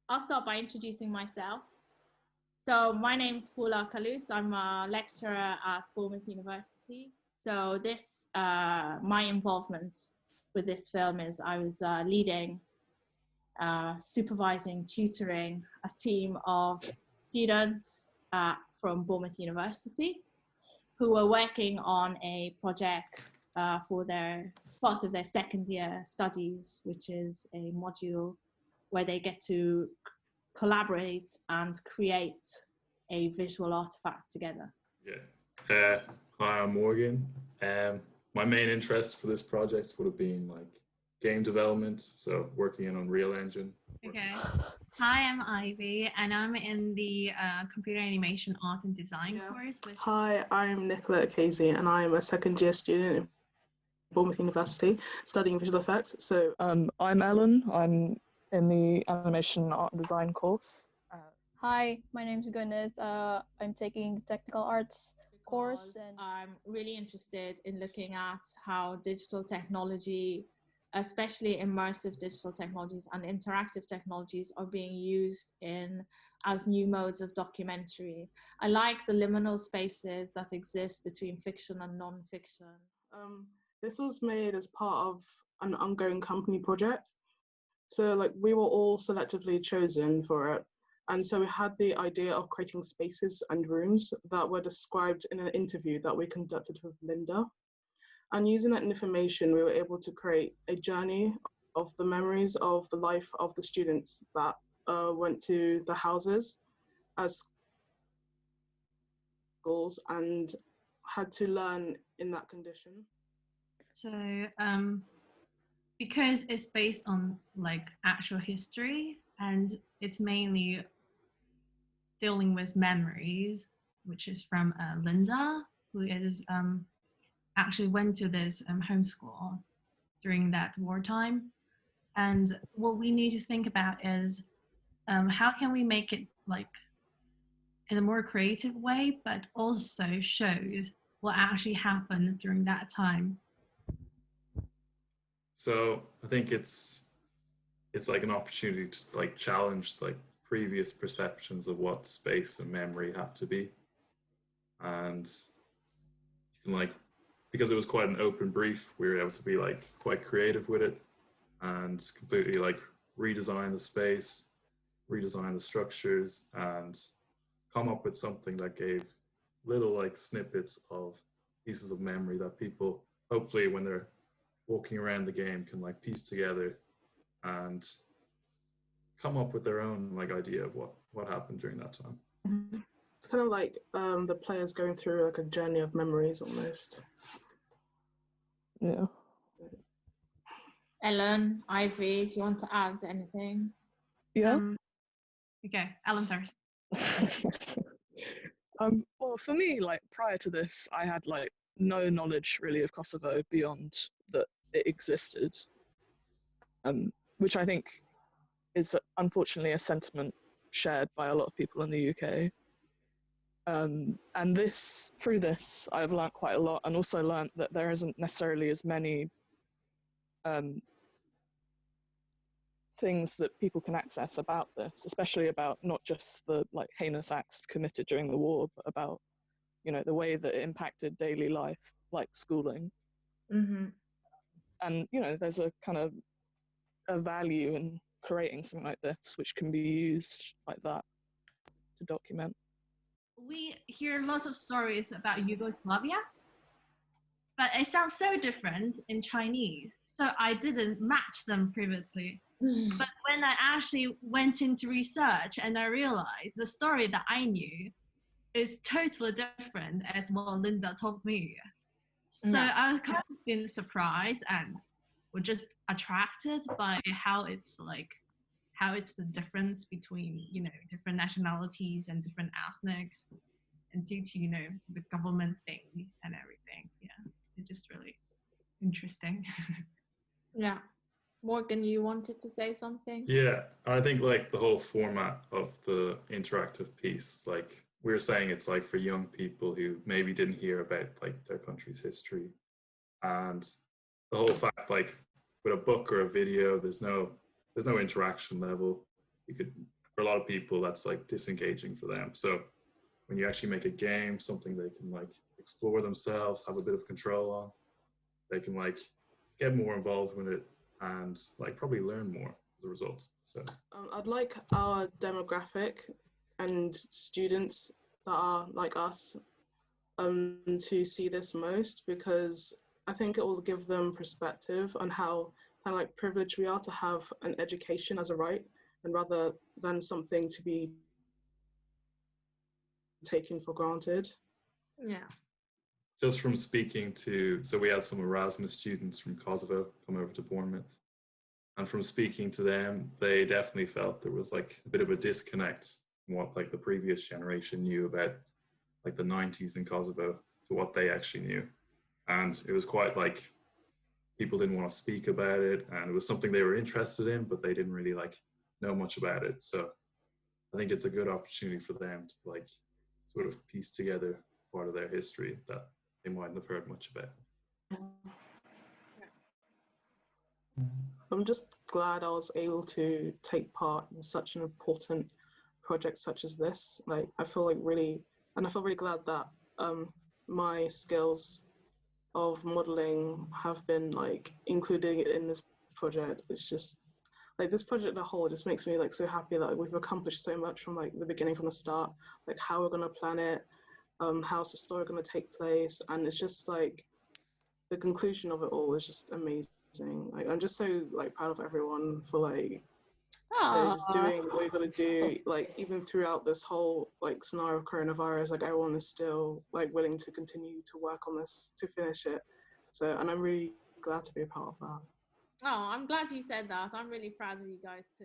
I'll start by introducing myself. So my name's Paula Callus. I'm a lecturer at Bournemouth University. So my involvement with this film is I was leading, supervising, tutoring a team of students from Bournemouth University who were working on a project for part of their second year studies, which is a module where they get to collaborate and create a visual artifact together. Yeah. Hi, I'm Morgan. My main interest for this project would have been like game development, so working in Unreal Engine. Okay. Hi, I'm Ivy, and I'm in the computer animation art and design course. Hi, I'm Nicola Casey, and I'm a second year student in Bournemouth University studying visual effects. So I'm Ellen. I'm in the animation art and design course. Hi, my name is Gwyneth. I'm taking technical arts course, and I'm really interested in looking at how digital technology, especially immersive digital technologies and interactive technologies, are being used as new modes of documentary. I like the liminal spaces that exist between fiction and non-fiction. This was made as part of an ongoing company project. So like we were all selectively chosen for it. And so we had the idea of creating spaces and rooms that were described in an interview that we conducted with Linda. And using that information, we were able to create a journey of the memories of the life of the students that went to the houses as schools and had to learn in that condition. So, because it's based on like actual history and it's mainly dealing with memories, which is from Linda, who is actually went to this homeschool during that wartime. And what we need to think about is how can we make it like in a more creative way, but also shows what actually happened during that time. So I think it's like an opportunity to like challenge like previous perceptions of what space and memory have to be. And you can like, because it was quite an open brief, we were able to be like quite creative with it and completely like redesign the space, redesign the structures, and come up with something that gave little like snippets of pieces of memory that people hopefully when they're walking around the game can like piece together and come up with their own like idea of what happened during that time. It's kind of like the players going through like a journey of memories almost. Yeah. Ellen, Ivy, do you want to add anything? Yeah. Okay, Ellen first. Well, for me, like prior to this, I had like no knowledge really of Kosovo beyond that it existed, which I think is unfortunately a sentiment shared by a lot of people in the UK. And through this, I've learnt quite a lot, and also learnt that there isn't necessarily as many things that people can access about this, especially about not just the like heinous acts committed during the war, but about, you know, the way that it impacted daily life, like schooling. Mm-hmm. And, you know, there's a kind of a value in creating something like this, which can be used like that to document. We hear lots of stories about Yugoslavia, but it sounds so different in Chinese. So I didn't match them previously. But when I actually went into research and I realized the story that I knew is totally different as what Linda told me. So I was kind of been surprised and was just attracted by how it's the difference between, you know, different nationalities and different ethnics, and due to, you know, the government things and everything. Yeah, it's just really interesting. Yeah. Morgan, you wanted to say something? Yeah, I think like the whole format of the interactive piece, like we were saying, it's like for young people who maybe didn't hear about like their country's history, and the whole fact like with a book or a video, there's no there's no interaction level. You could, for a lot of people, that's like disengaging for them. So when you actually make a game, something they can like explore themselves, have a bit of control on, they can like get more involved with it and like probably learn more as a result. So I'd like our demographic and students that are like us to see this most, because I think it will give them perspective on how kind of like privileged we are to have an education as a right, and rather than something to be taken for granted. Yeah. just from speaking to, so we had some Erasmus students from Kosovo come over to Bournemouth, and from speaking to them, they definitely felt there was like a bit of a disconnect from what like the previous generation knew about like the 90s in Kosovo to what they actually knew. And it was quite like people didn't want to speak about it, and it was something they were interested in, but they didn't really like know much about it. So I think it's a good opportunity for them to like sort of piece together part of their history that they mightn't have heard much about. I'm just glad I was able to take part in such an important project such as this. Like, I feel really glad that my skills of modeling have been like included in this project. It's just like this project as a whole just makes me like so happy that we've accomplished so much from like the beginning, from the start, like how we're going to plan it, how's the story going to take place, and it's just like the conclusion of it all is just amazing. Like, I'm just so like proud of everyone for like just doing what you're gonna do. Like, even throughout this whole like scenario of coronavirus, like everyone is still like willing to continue to work on this to finish it. So, and I'm really glad to be a part of that. Oh, I'm glad you said that. I'm really proud of you guys too.